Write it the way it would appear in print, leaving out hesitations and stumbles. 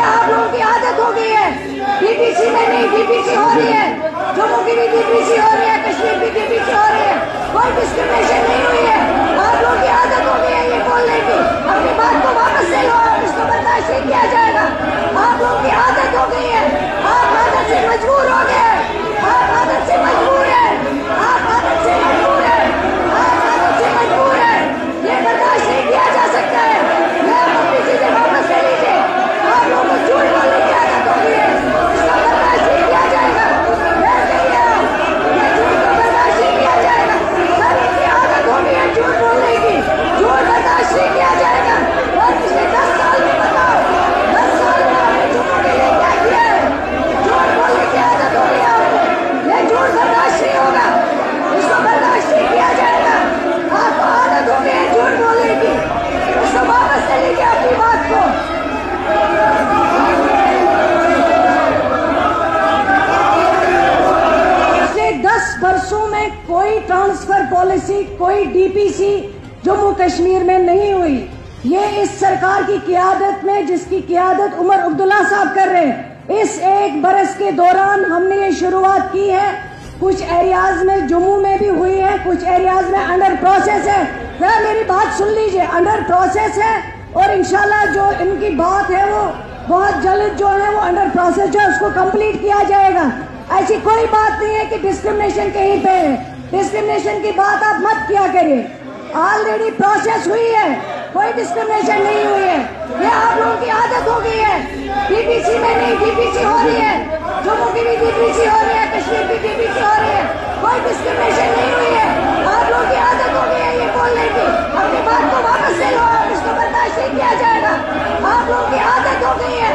आप लोगों की आदत हो गई है। डीपीसी में नहीं, डीपीसी हो रही है, जम्मू की भी डीपीसी हो रही है, कश्मीर की डीपीसी हो रही है, कोई डिस्क्रिमिनेशन नहीं हुई है। आप लोगों की आदत हो गई है ये बोलने की। अपनी बात को वापस ले लो, इसको बर्दाश्त नहीं किया जाएगा। आप लोगों की आदत हो गई है, आप आदत से मजबूर हो गए, आप आदत से मजबूर है, आप आदत से मजबूर है, आप आदत से मजबूर है। ये बर्दाश्त नहीं किया जा सकता है। मैं अपनी चीजें वापस ले लीजिए। आप लोगों को झूठ बोलने की आदत हो गई है, इसका बर्दाश्त नहीं किया जाएगा। मैं कह रहा हूं, ये झूठ को बर्दाश्त नहीं किया जाएगा। सभी की आदत हो गई है झूठ बोलने की, झूठ बर्दाश्त नहीं किया जाएगा। और पिछले 10 साल में बताओ, 10 साल में आपने झूठों के लिए क्या किया है? झूठ बोलने की आदत हो गई है आपको। ये झूठ बर्दाश्त नहीं होगा, इसको बर्दाश्त नहीं किया जाएगा। आपको आदत हो गई है झूठ बोलने की, इसको वापस ले लीजिए अपनी बात को। पिछले 10 वर्षों में कोई ट्रांसफर पॉलिसी, कोई डीपीसी जम्मू कश्मीर में नहीं हुई। ये इस सरकार की क़ियादत में, जिसकी क़ियादत उमर अब्दुल्ला साहब कर रहे हैं, इस 1 बरस के दौरान हमने ये शुरुआत की है। कुछ एरियाज में जम्मू में भी हुई है, कुछ एरियाज में अंडर प्रोसेस है। जरा मेरी बात सुन लीजिए, अंडर प्रोसेस है और इंशाल्लाह जो इनकी बात है वो बहुत जल्द जो है वो अंडर प्रोसेस जो है उसको कंप्लीट किया जाएगा। ऐसी कोई बात नहीं है कि डिस्क्रिमिनेशन कहीं पे है, डिस्क्रिमिनेशन की बात आप मत किया करिए। ऑलरेडी प्रोसेस हुई है, कोई डिस्क्रिमिनेशन नहीं हुई है। ये आप लोगों की आदत हो गई है। डीपीसी में नहीं, डीपीसी हो रही है, जम्मू की भी डीपीसी हो रही है, कश्मीर की डीपीसी हो रही है, कोई डिस्क्रिमिनेशन नहीं हुई है। आप लोगों की आदत हो गई है ये बोलने की। अपनी बात को वापस ले लो, इसको बर्दाश्त नहीं किया जाएगा। आप लोगों की आदत हो गई है।